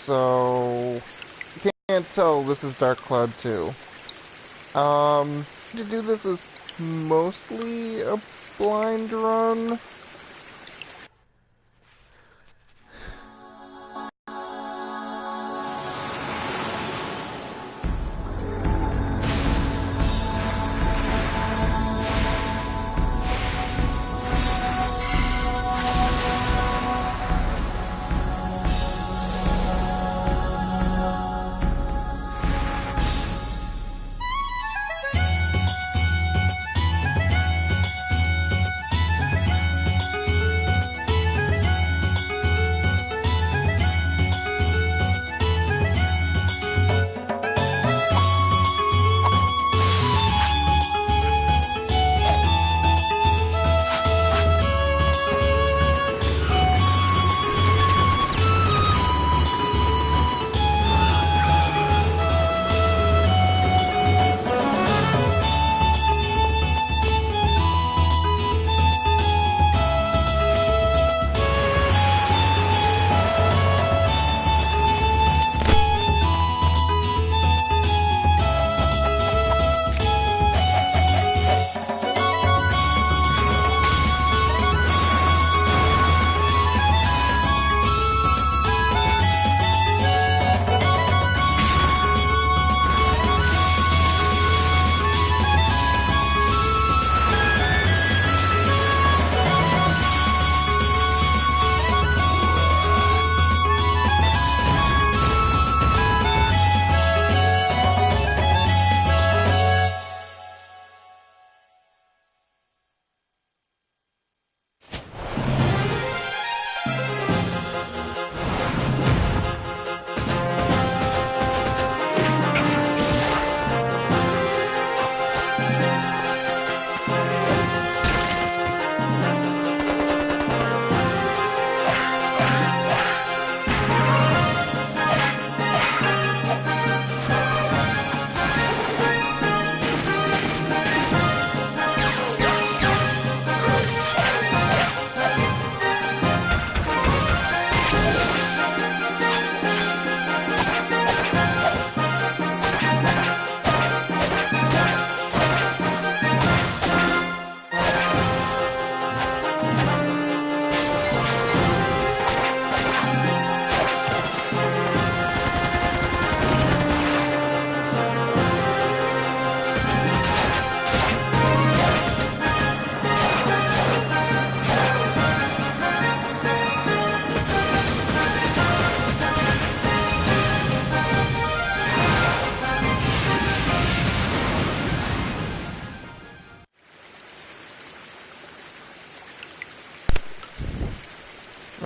So, you can't tell this is Dark Cloud 2. To do this is mostly a blind run.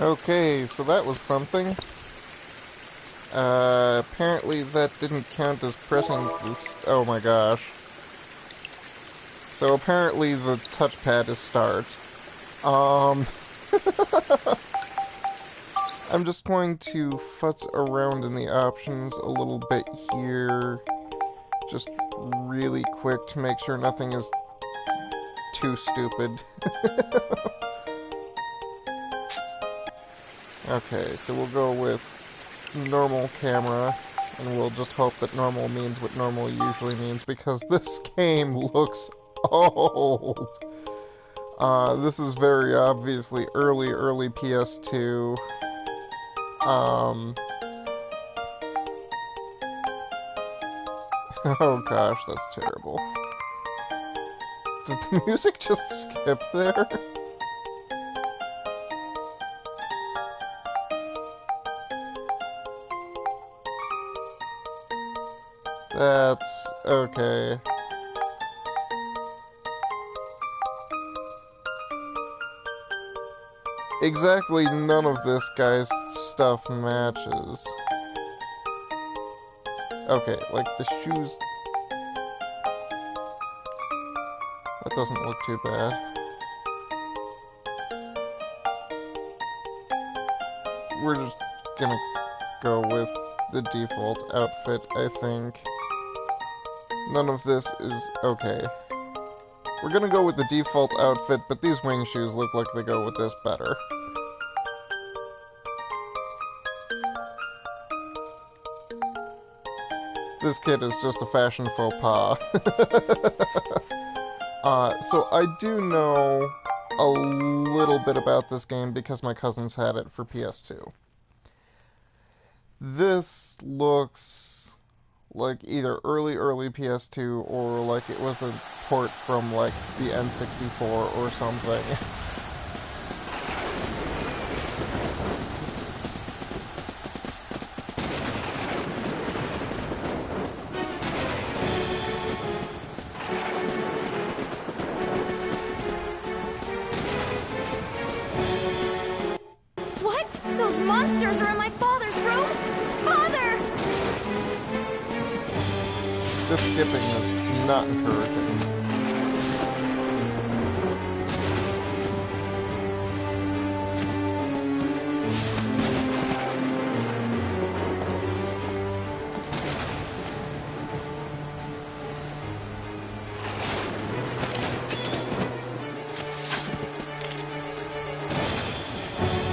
Okay, so that was something. Apparently that didn't count as pressing this. Oh my gosh. So apparently the touchpad is start. Um, I'm just going to futz around in the options a little bit here. Just really quick to make sure nothing is too stupid. Okay, so we'll go with normal camera, and we'll just hope that normal means what normal usually means, because this game looks old. This is very obviously early PS2. Oh gosh, that's terrible. Did the music just skip there? That's okay. Exactly none of this guy's stuff matches. Okay, like the shoes... That doesn't look too bad. We're just gonna go with the default outfit, I think. None of this is okay. We're gonna go with the default outfit, but these wing shoes look like they go with this better. This kid is just a fashion faux pas. So I do know a little bit about this game because my cousins had it for PS2. This looks like either early PS2 or like it was a port from like the N64 or something. What? Those monsters are in my father's room? Father! This skipping is not encouraging.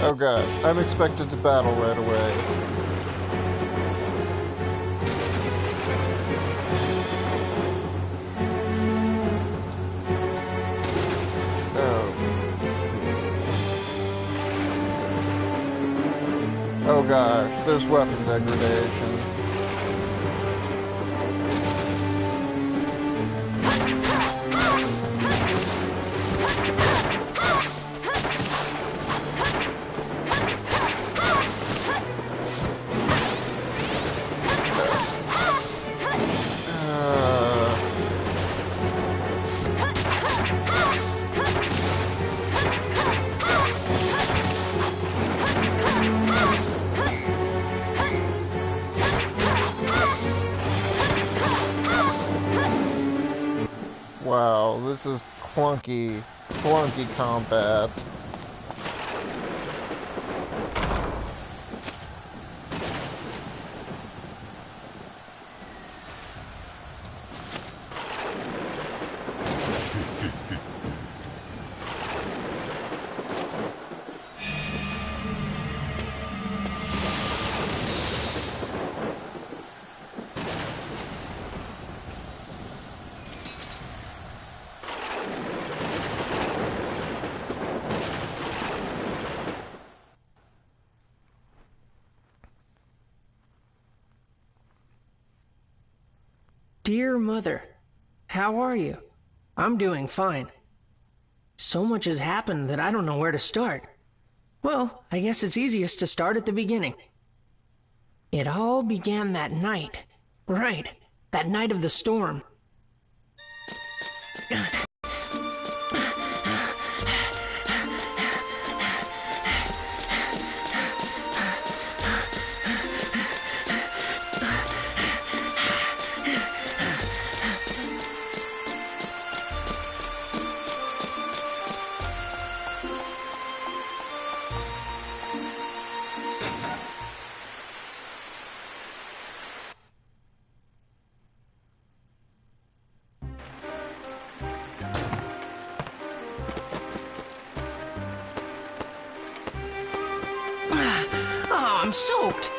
Oh god, I'm expected to battle right away. Oh gosh, there's weapon degradation. Wow, this is clunky combat. Dear Mother, how are you? I'm doing fine. So much has happened that I don't know where to start. Well, I guess it's easiest to start at the beginning. It all began that night. Right, that night of the storm. Oh, I'm soaked.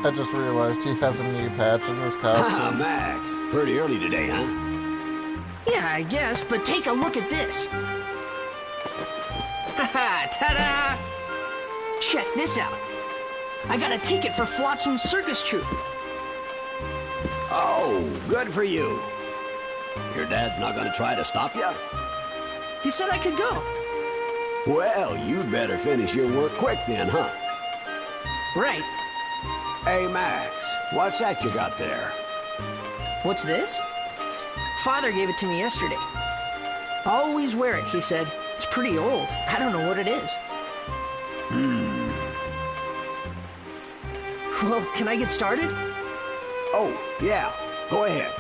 I just realized he has a knee patch in this Ah, costume. Max. Pretty early today, huh? Yeah, I guess, but take a look at this. Haha, ta-da! Check this out. I got a ticket for Flotsam Circus Troupe. Oh, good for you. Your dad's not gonna try to stop you? He said I could go. Well, you'd better finish your work quick then, huh? Right. Hey, Max, what's that you got there? What's this? Father gave it to me yesterday. Always wear it, he said. It's pretty old. I don't know what it is. Well, can I get started? Oh, yeah, go ahead.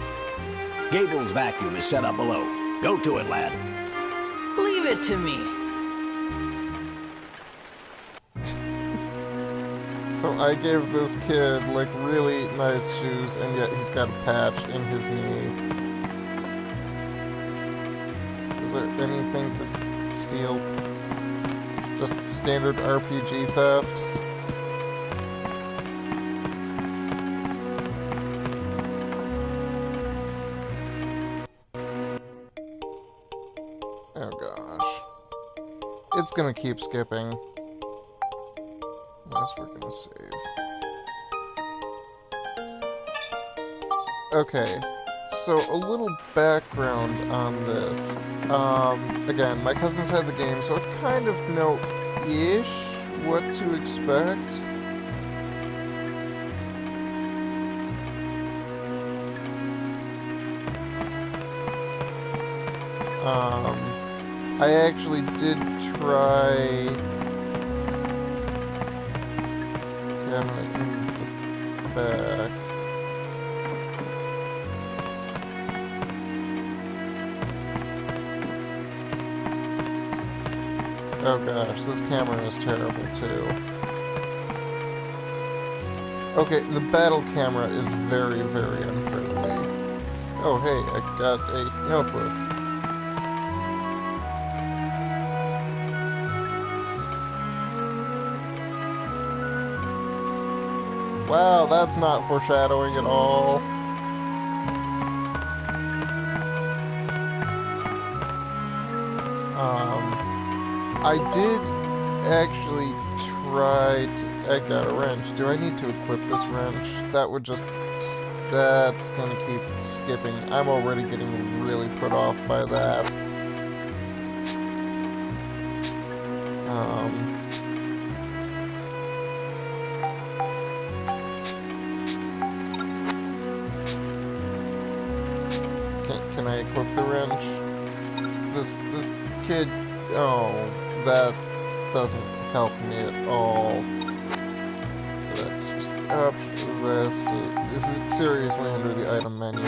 Gable's vacuum is set up below. Go to it, lad. Leave it to me. So I gave this kid like really nice shoes and yet he's got a patch in his knee. Is there anything to steal? Just standard RPG theft? Oh gosh. It's gonna keep skipping. Unless we're gonna save. Okay, so a little background on this. Again, my cousins had the game, so I kind of know-ish what to expect. I actually did try cabinet in the back. Oh gosh, this camera is terrible too. Okay, the battle camera is very, very unfriendly. Oh hey, I got a notebook. Wow, that's not foreshadowing at all. I did actually try to... I got a wrench. Do I need to equip this wrench? That would just... That's gonna keep skipping. I'm already getting really put off by that. Can I equip the wrench? This kid... Oh, that doesn't help me at all. That's just up. Is it seriously under the item menu?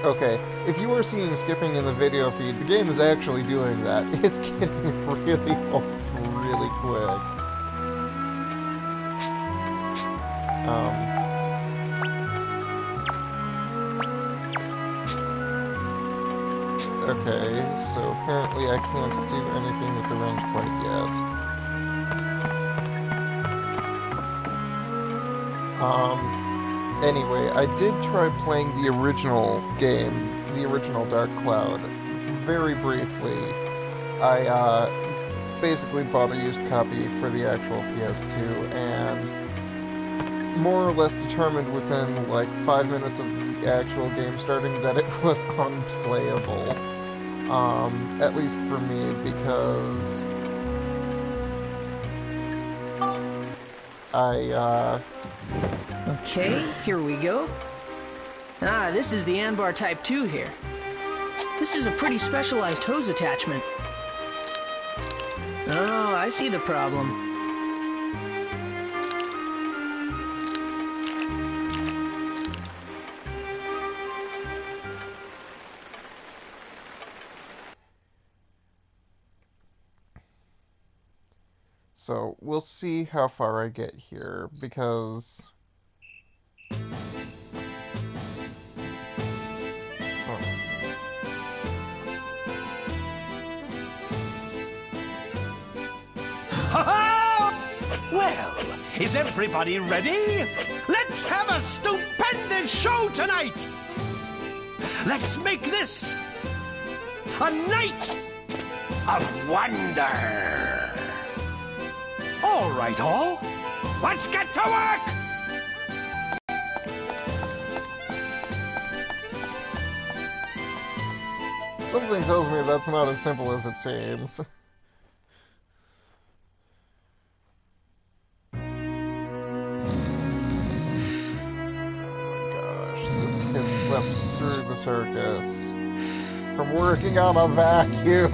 Okay, if you are seeing skipping in the video feed, the game is actually doing that. It's getting really old really quick. Okay, so apparently I can't do anything with the wrench quite yet. Anyway, I did try playing the original game, the original Dark Cloud, very briefly. I, basically bought a used copy for the actual PS2, and more or less determined within, like, 5 minutes of the actual game starting that it was unplayable. At least for me, because Okay, here we go. Ah, this is the Anbar Type 2 here. This is a pretty specialized hose attachment. Oh, I see the problem. So, we'll see how far I get here, because... Well, is everybody ready? Let's have a stupendous show tonight! Let's make this a night of wonder! All right, all. Let's get to work! Something tells me that's not as simple as it seems. Slept through the circus from working on a vacuum.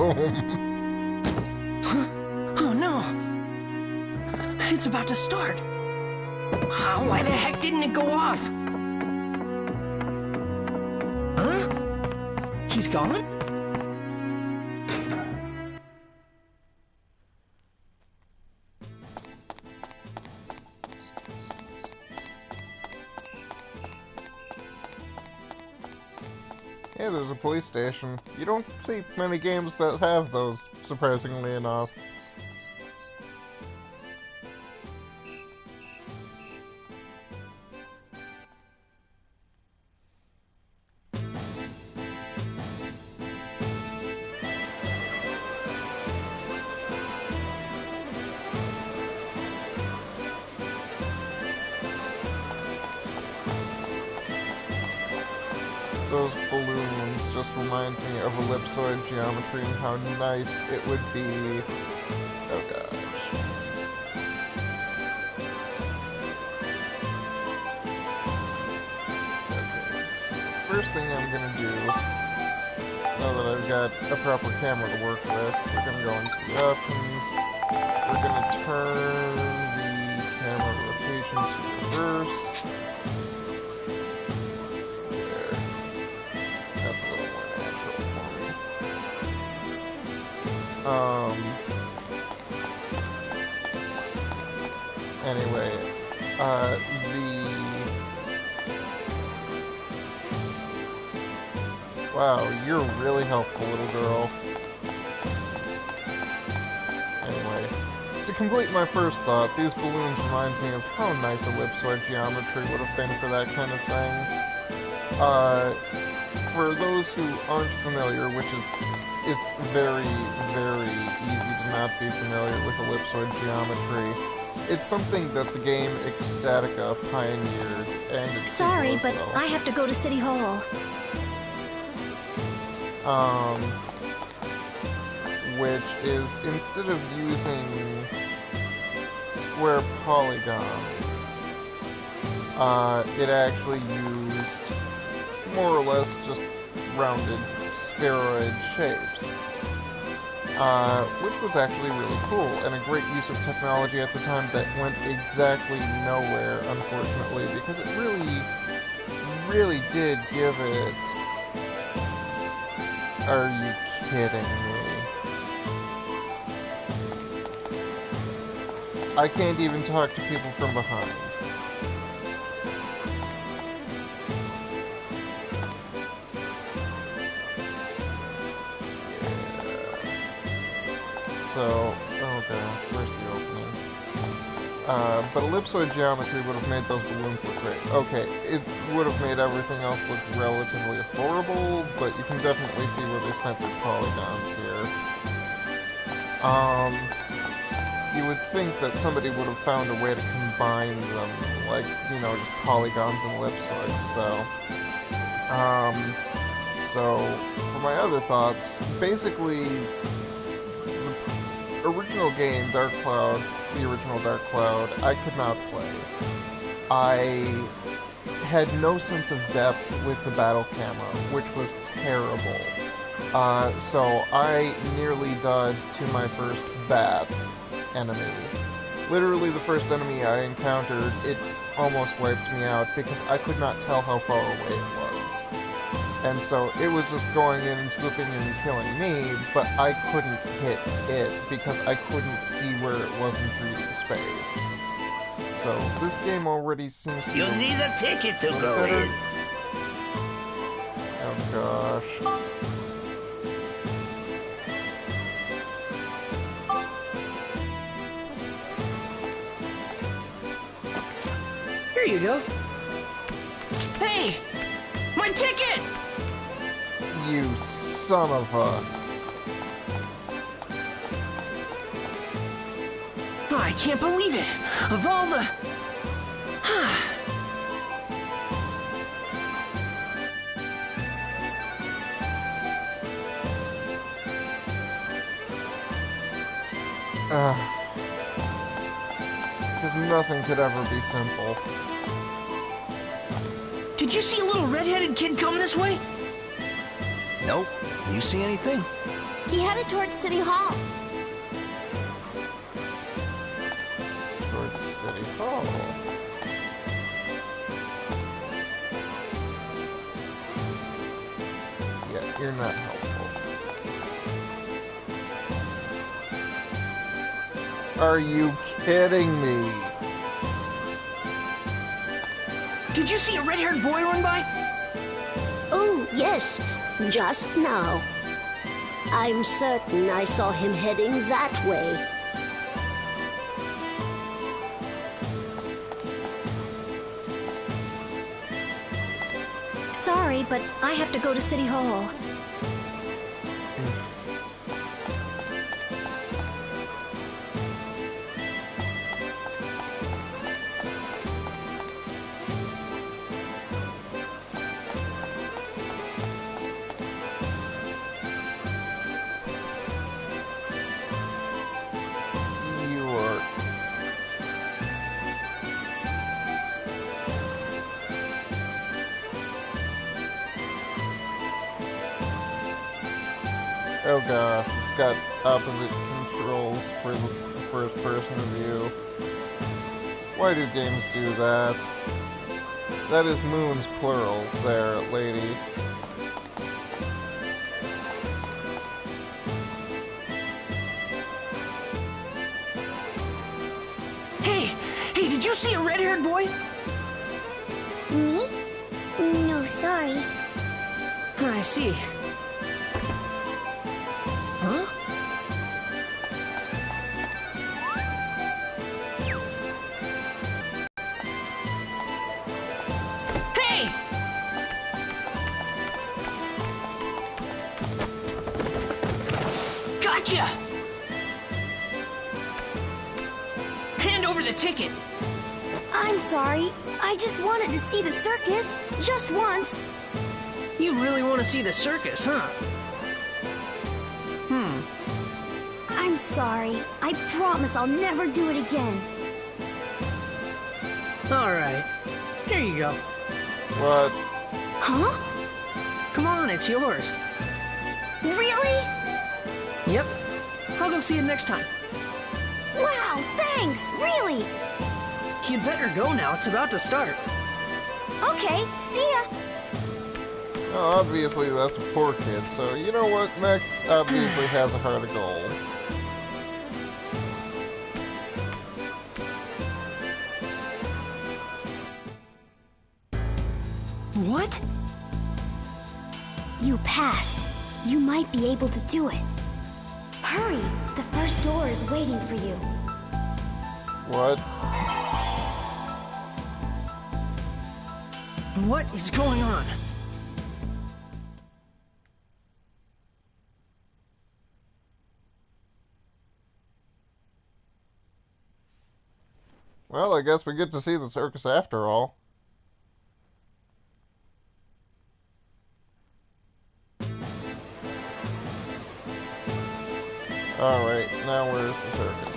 Oh no! It's about to start. Why the heck didn't it go off? Huh? He's gone? Hey, there's a police station. You don't see many games that have those, surprisingly enough. remind me of ellipsoid geometry and how nice it would be. Oh gosh. Okay, so first thing I'm gonna do, now that I've got a proper camera to work with, we're gonna go into the options. We're gonna turn the camera rotation to reverse. There. That's a little more natural for me. Anyway, Wow, you're really helpful, little girl. Anyway, to complete my first thought, these balloons remind me of how nice ellipsoid geometry would have been for that kind of thing. For those who aren't familiar, which is, it's very, very easy to not be familiar with ellipsoid geometry. It's something that the game Ecstatica pioneered, and it's Sorry, but I have to go to City Hall. Which is, instead of using square polygons, it actually used more or less just rounded spheroid shapes. Which was actually really cool, and a great use of technology at the time that went exactly nowhere, unfortunately, because it really did give it... Are you kidding me? I can't even talk to people from behind. So, oh gosh, where's the opening? But ellipsoid geometry would have made those balloons look great. Okay, it would have made everything else look relatively horrible, but you can definitely see where they spent their polygons here. You would think that somebody would have found a way to combine them, like, you know, just polygons and ellipsoids, though. So, for my other thoughts, basically, original game, Dark Cloud, the original Dark Cloud, I could not play. I had no sense of depth with the battle camera, which was terrible. So I nearly died to my first bat enemy. Literally the first enemy I encountered, it almost wiped me out because I could not tell how far away it was. And so it was just going in and swooping in and killing me, but I couldn't hit it because I couldn't see where it was in 3D space. So this game already seems to... You'll need a ticket to go in. Oh gosh. Here you go. Hey! My ticket! You son of a... Oh, I can't believe it! Of all the... Because nothing could ever be simple. Did you see a little red-headed kid come this way? Nope. You see anything? He headed towards City Hall. Towards City Hall. Yeah, you're not helpful. Are you kidding me? Did you see a red-haired boy run by? Oh, yes, just now. I'm certain I saw him heading that way. Sorry, but I have to go to City Hall. Oh gosh, it's got opposite controls for the first person view. Why do games do that? That is moons plural there, lady. Hey, did you see a red-haired boy? Me? No, sorry. I see. Huh? Hey! Gotcha! Hand over the ticket. I'm sorry. I just wanted to see the circus. Just once. You really want to see the circus, huh? I'm sorry. I promise I'll never do it again. All right. Here you go. What? Huh? Come on, it's yours. Really? Yep. I'll go see it next time. Wow, thanks. Really? You'd better go now. It's about to start. Okay, see ya. Oh, obviously that's a poor kid, so you know what? Max obviously has a heart of gold. What? You passed. You might be able to do it. Hurry! The first door is waiting for you. What? What is going on? Well, I guess we get to see the circus after all. Alright, now where's the circus?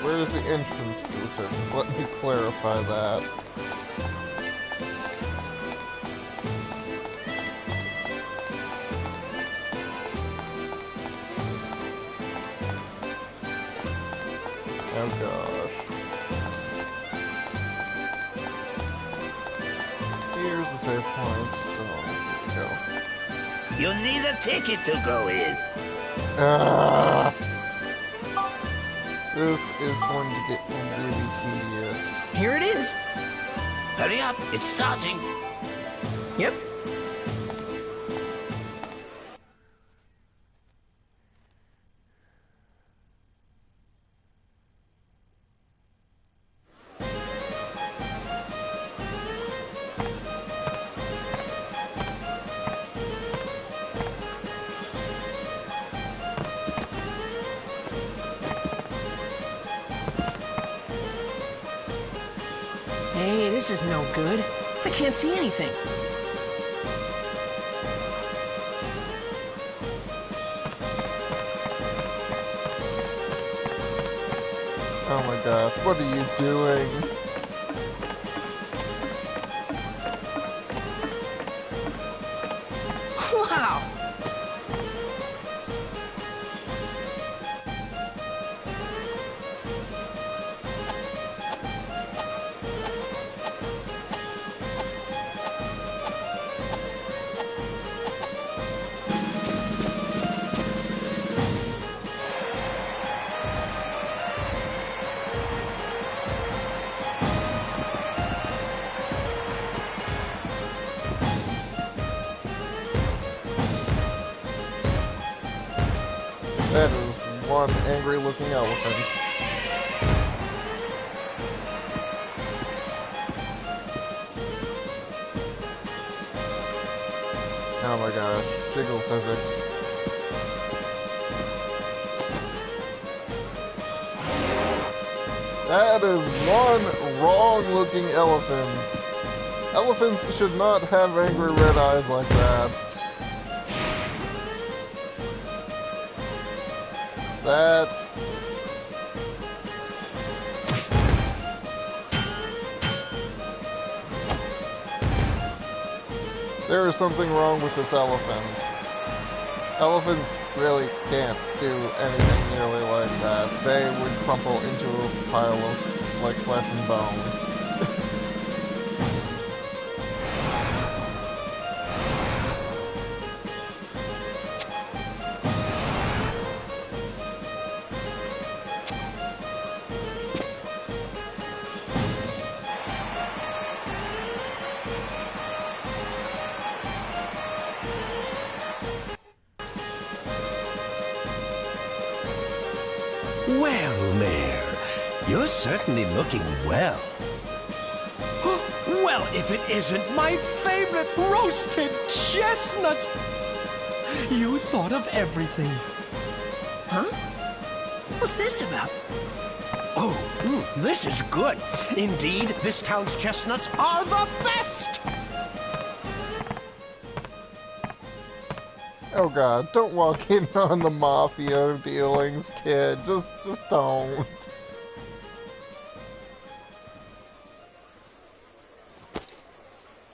Where's the entrance to the circus? Let me clarify that. Oh gosh. Here's the save point, so here we go. You need a ticket to go in. This is going to get really tedious. Here it is. Hurry up, it's starting. Yep. Hey, this is no good. I can't see anything. Oh my gosh, what are you doing? Wow! That is one angry-looking elephant. Oh my gosh, jiggle physics. That is one wrong-looking elephant. Elephants should not have angry red eyes like that. That... There is something wrong with this elephant. Elephants really can't do anything nearly like that. They would crumple into a pile of, like, flesh and bone. Well, Mayor, you're certainly looking well. Well, if it isn't my favorite roasted chestnuts! You thought of everything. Huh? What's this about? Oh, this is good. Indeed, this town's chestnuts are the best! Oh god, don't walk in on the mafia dealings, kid. Just don't.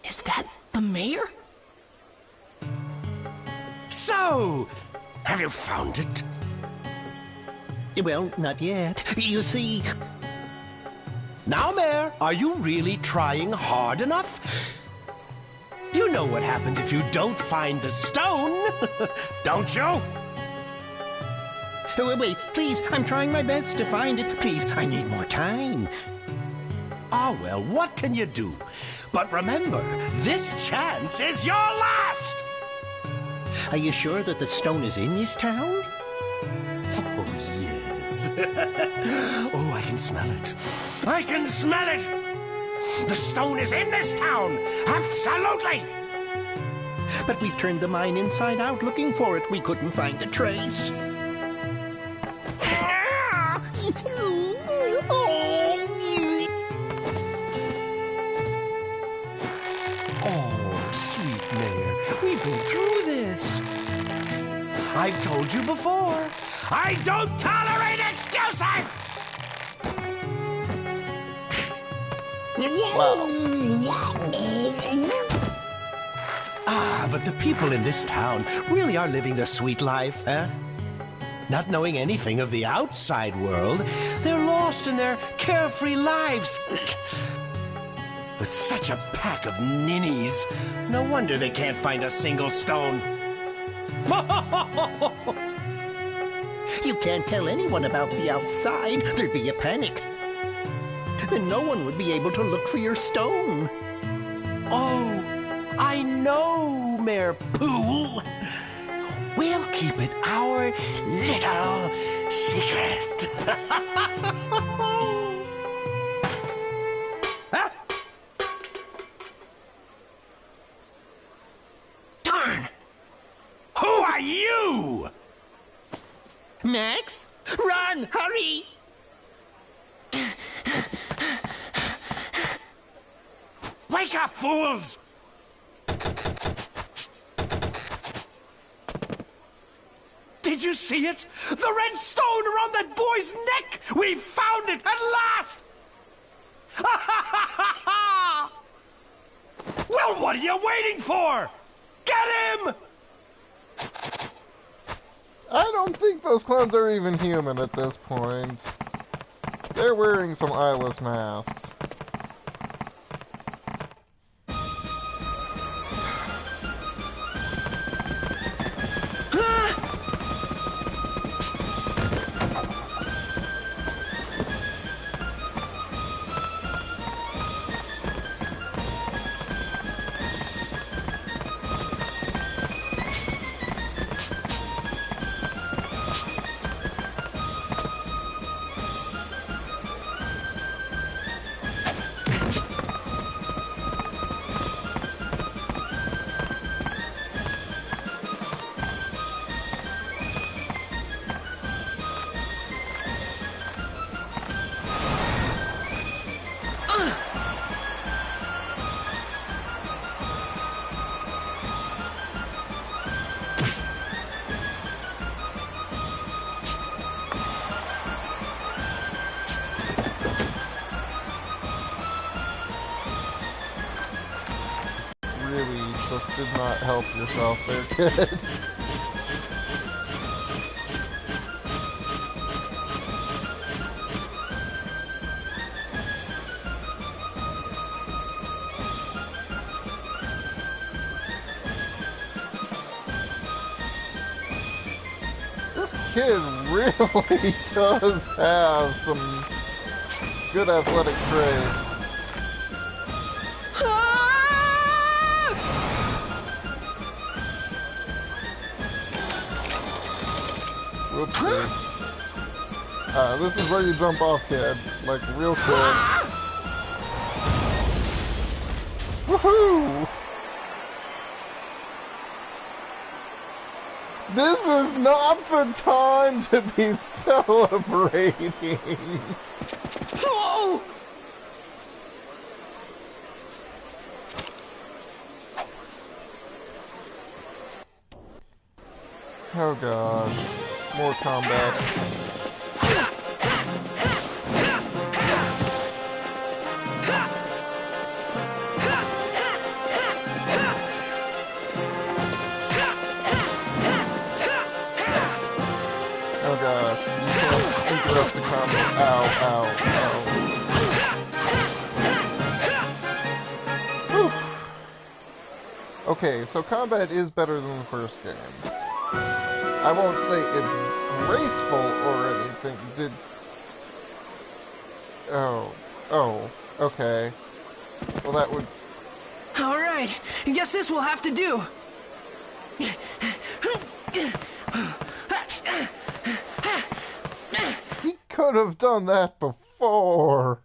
Is that the mayor? So, have you found it? Well, not yet. You see... Now, Mayor, are you really trying hard enough? You know what happens if you don't find the stone, don't you? Wait, please, I'm trying my best to find it. Please, I need more time. Ah, well, what can you do? But remember, this chance is your last! Are you sure that the stone is in this town? Oh, yes. Oh, I can smell it. I can smell it! The stone is in this town! Absolutely! But we've turned the mine inside out looking for it. We couldn't find a trace. Oh, sweet Mayor, we've been through this. I've told you before, I don't tolerate excuses! Wow. Ah, but the people in this town really are living the sweet life, eh? Not knowing anything of the outside world, they're lost in their carefree lives. With such a pack of ninnies, no wonder they can't find a single stone. You can't tell anyone about the outside. There'd be a panic. Then no one would be able to look for your stone. Oh, I know, Mayor Pooh. We'll keep it our little secret. Huh? Darn! Who are you? Max, run, hurry! Wake up, fools! Did you see it? The red stone around that boy's neck! We found it at last! Well, what are you waiting for? Get him! I don't think those clowns are even human at this point. They're wearing some eyeless masks. Really just did not help yourself there, kid. kid really does have some good athletic traits. Whoopsie. This is where you jump off, kid. Like, real quick. Woohoo! This is not the time to be celebrating! Whoa! Oh gosh. More combat. Oh gosh, you can't interrupt the combo. Ow, ow, ow. Whew. Okay, so combat is better than the first game. I won't say it's graceful or anything. Oh, okay. Well, that would... Alright, I guess this will have to do. He could have done that before.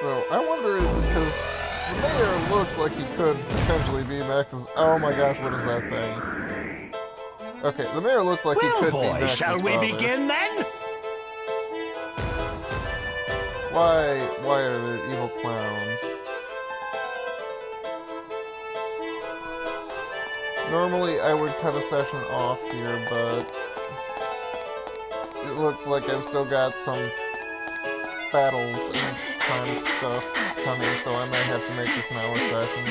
So, I wonder if because the mayor looks like he could potentially be Max's... Oh my gosh, what is that thing? Okay, the mayor looks like he could be Well, boy, Max's shall we father. begin then? Why are there evil clowns? Normally I would cut a session off here, but it looks like I've still got some battles and time stuff coming, so I might have to make this an hour session.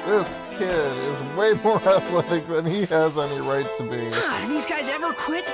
This kid is way more athletic than he has any right to be. God, do these guys ever quit?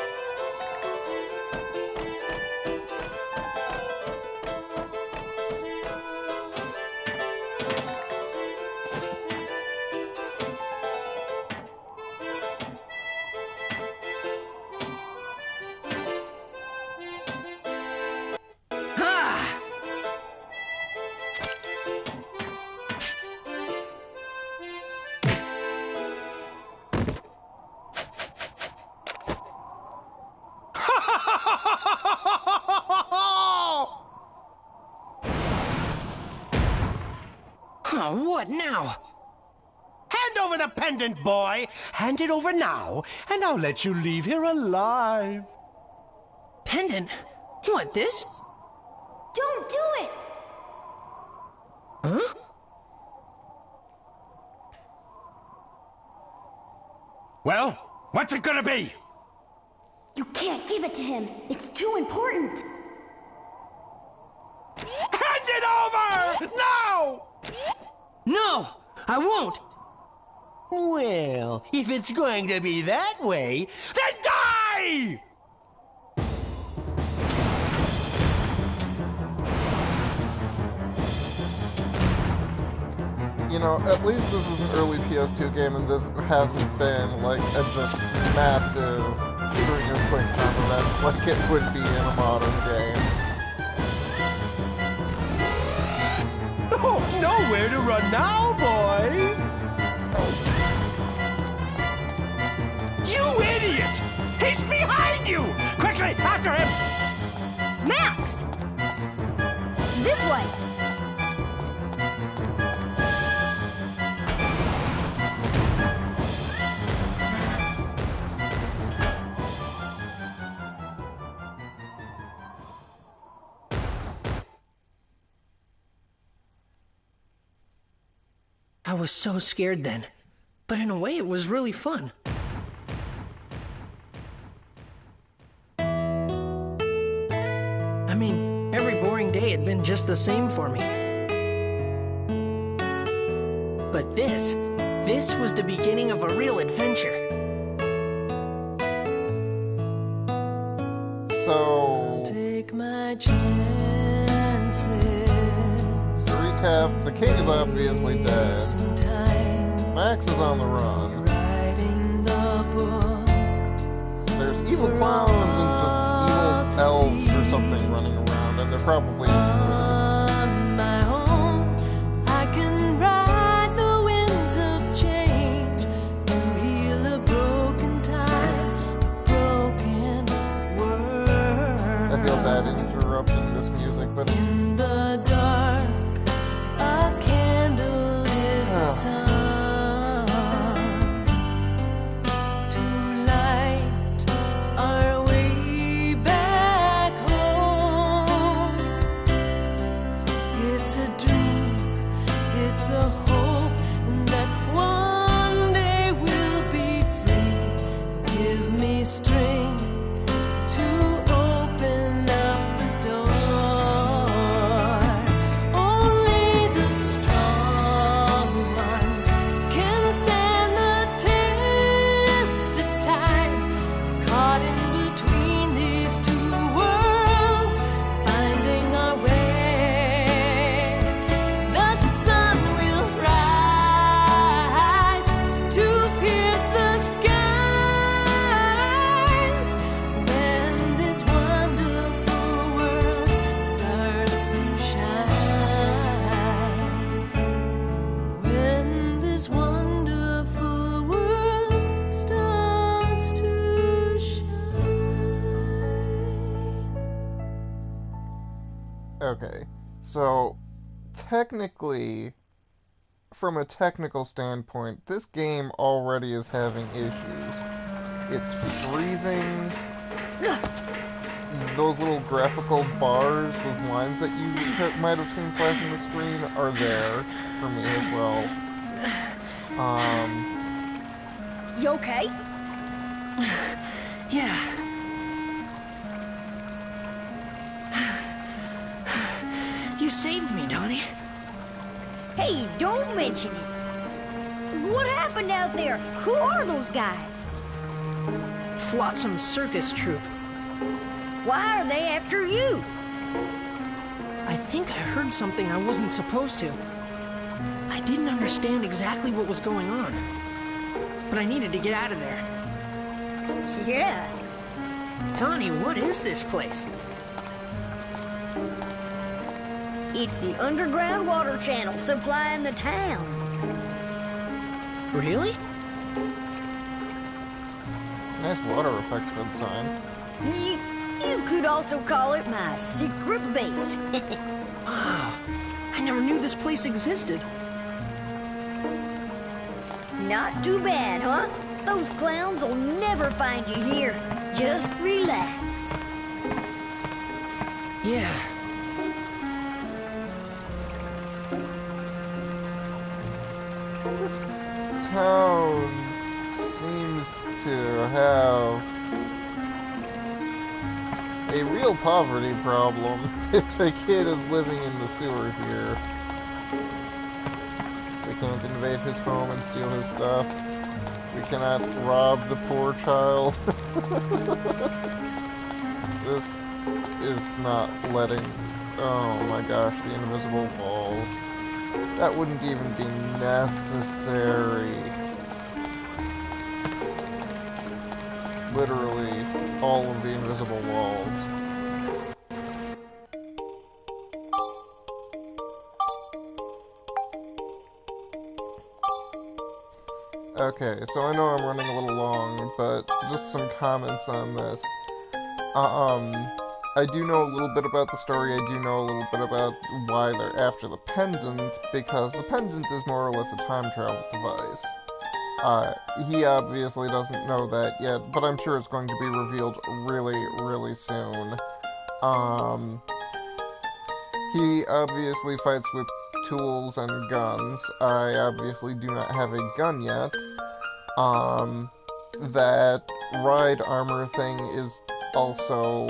Oh, what now? Hand over the pendant, boy. Hand it over now, and I'll let you leave here alive. Pendant? What, this? Don't do it! Huh? Well, what's it gonna be? You can't give it to him. It's too important. Hand it over! Now! No, I won't. Well, if it's going to be that way, then die! You know, at least this is an early PS2 game and this hasn't been like a just massive during your quick time events like it would be in a modern game. Oh, nowhere to run now, boy! You idiot! He's behind you! Quickly, after him! Max! This way! I was so scared then, but in a way it was really fun. mean, every boring day had been just the same for me. But this was the beginning of a real adventure. So, Take my chances. to recap, the king is obviously dead. Some time Max is on the run. writing the book. There's evil clowns and just evil elves or something running around, and they're probably wizards. On my own, I can ride the winds of change to heal a broken time, a broken world. I feel bad interrupting this music, but In the dark, a candle is the sun to light our way back home. It's a dream, it's a hope that one day we'll be free. Give me strength to open up the door. Only the strong ones can stand the test of time. Caught in between these two worlds, finding our way. The sun will rise to pierce the skies when this wonderful world starts to shine. When this wonderful world starts to shine. okay. So, technically, from a technical standpoint, this game already is having issues. It's freezing. Those little graphical bars, those lines that you might have seen flashing the screen are there for me as well. You okay? Yeah. You saved me, Donnie. Hey, don't mention it. What happened out there? Who are those guys? Flotsam Circus Troupe. Why are they after you? I think I heard something I wasn't supposed to. I didn't understand exactly what was going on. But I needed to get out of there. Yeah. Donnie, what is this place? It's the underground water channel supplying the town. Really? Nice water effects for the time. You could also call it my secret base. Wow. I never knew this place existed. Not too bad, huh? Those clowns will never find you here. Just relax. Yeah. This town seems to have a real poverty problem if a kid is living in the sewer here. They can't invade his home and steal his stuff. We cannot rob the poor child. This is not letting... Oh my gosh, the invisible walls. That wouldn't even be necessary. Literally, all of the invisible walls. Okay, so I know I'm running a little long, but just some comments on this. I do know a little bit about the story, I do know a little bit about why they're after the pendant, because the pendant is more or less a time travel device. He obviously doesn't know that yet, but I'm sure it's going to be revealed really, really soon. He obviously fights with tools and guns. I obviously do not have a gun yet. That ride armor thing is also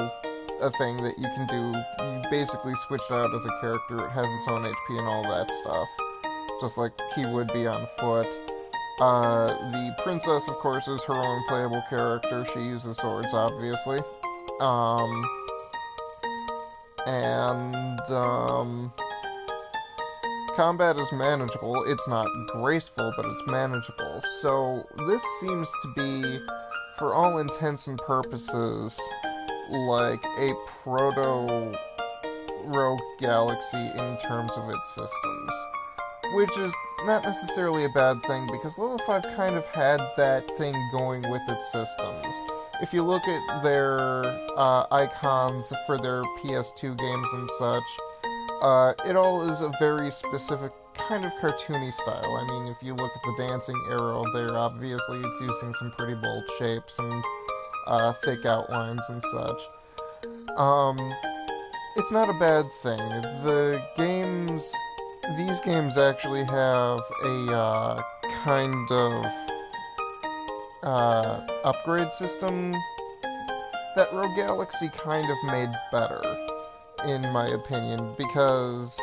a thing that you can do. You basically switch it out as a character. It has its own HP and all that stuff, just like he would be on foot. The princess, of course, is her own playable character. She uses swords, obviously. Combat is manageable. It's not graceful, but it's manageable. So this seems to be, for all intents and purposes, like a proto-Rogue Galaxy in terms of its systems. Which is not necessarily a bad thing, because Level 5 kind of had that thing going with its systems. If you look at their icons for their PS2 games and such, it all is a very specific kind of cartoony style. I mean, if you look at the dancing arrow there, obviously it's using some pretty bold shapes and thick outlines and such. It's not a bad thing. These games actually have a kind of upgrade system that Rogue Galaxy kind of made better, in my opinion, because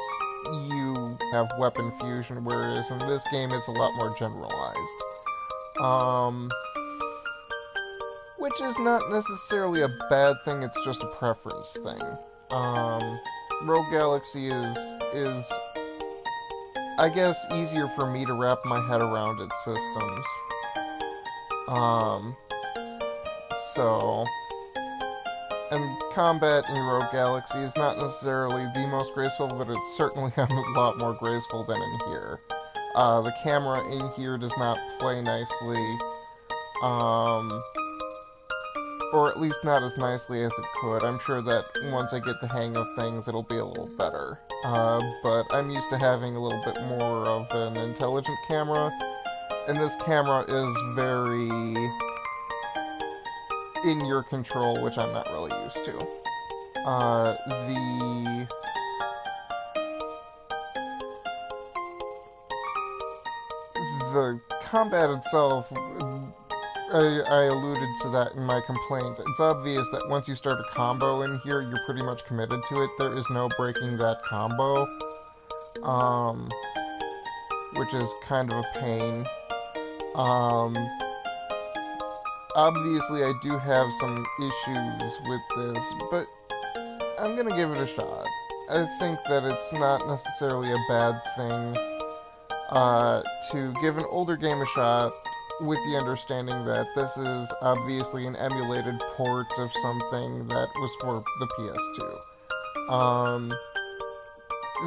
you have weapon fusion, whereas in this game it's a lot more generalized. Which is not necessarily a bad thing, it's just a preference thing. Rogue Galaxy is I guess easier for me to wrap my head around its systems. And combat in Rogue Galaxy is not necessarily the most graceful, but it's certainly a lot more graceful than in here. The camera in here does not play nicely, or at least not as nicely as it could. I'm sure that once I get the hang of things, it'll be a little better. But I'm used to having a little bit more of an intelligent camera, and this camera is very in your control, which I'm not really used to. The combat itself, I alluded to that in my complaint. It's obvious that once you start a combo in here, you're pretty much committed to it. There is no breaking that combo, which is kind of a pain. Obviously, I do have some issues with this, but I'm gonna give it a shot. I think that it's not necessarily a bad thing to give an older game a shot, with the understanding that this is obviously an emulated port of something that was for the PS2.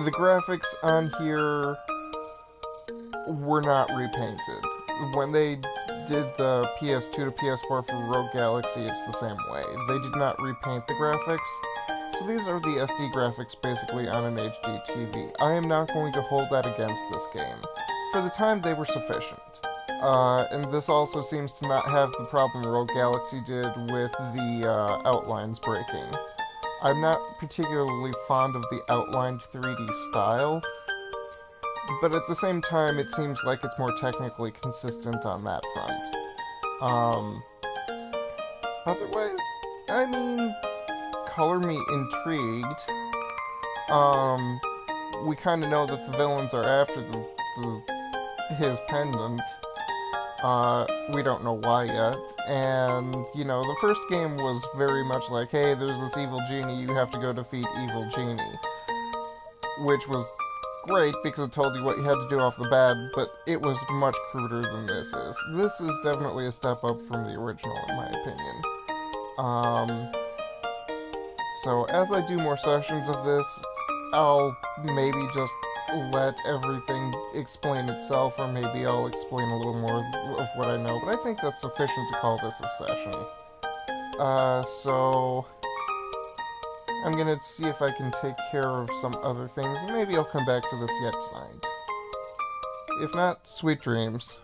The graphics on here were not repainted. When they did the PS2 to PS4 for Rogue Galaxy, it's the same way. They did not repaint the graphics, so these are the SD graphics basically on an HD TV. I am not going to hold that against this game. For the time, they were sufficient. And this also seems to not have the problem Rogue Galaxy did with the outlines breaking. I'm not particularly fond of the outlined 3D style, but at the same time it seems like it's more technically consistent on that front. Otherwise, I mean, color me intrigued. We kind of know that the villains are after his pendant. We don't know why yet, and, you know, the first game was very much like, hey, there's this evil genie, you have to go defeat evil genie, which was great because it told you what you had to do off the bat, but it was much cruder than this is. This is definitely a step up from the original, in my opinion. So as I do more sessions of this, I'll maybe just let everything explain itself, or maybe I'll explain a little more of what I know, but I think that's sufficient to call this a session. So I'm gonna see if I can take care of some other things, and maybe I'll come back to this yet tonight. If not, sweet dreams.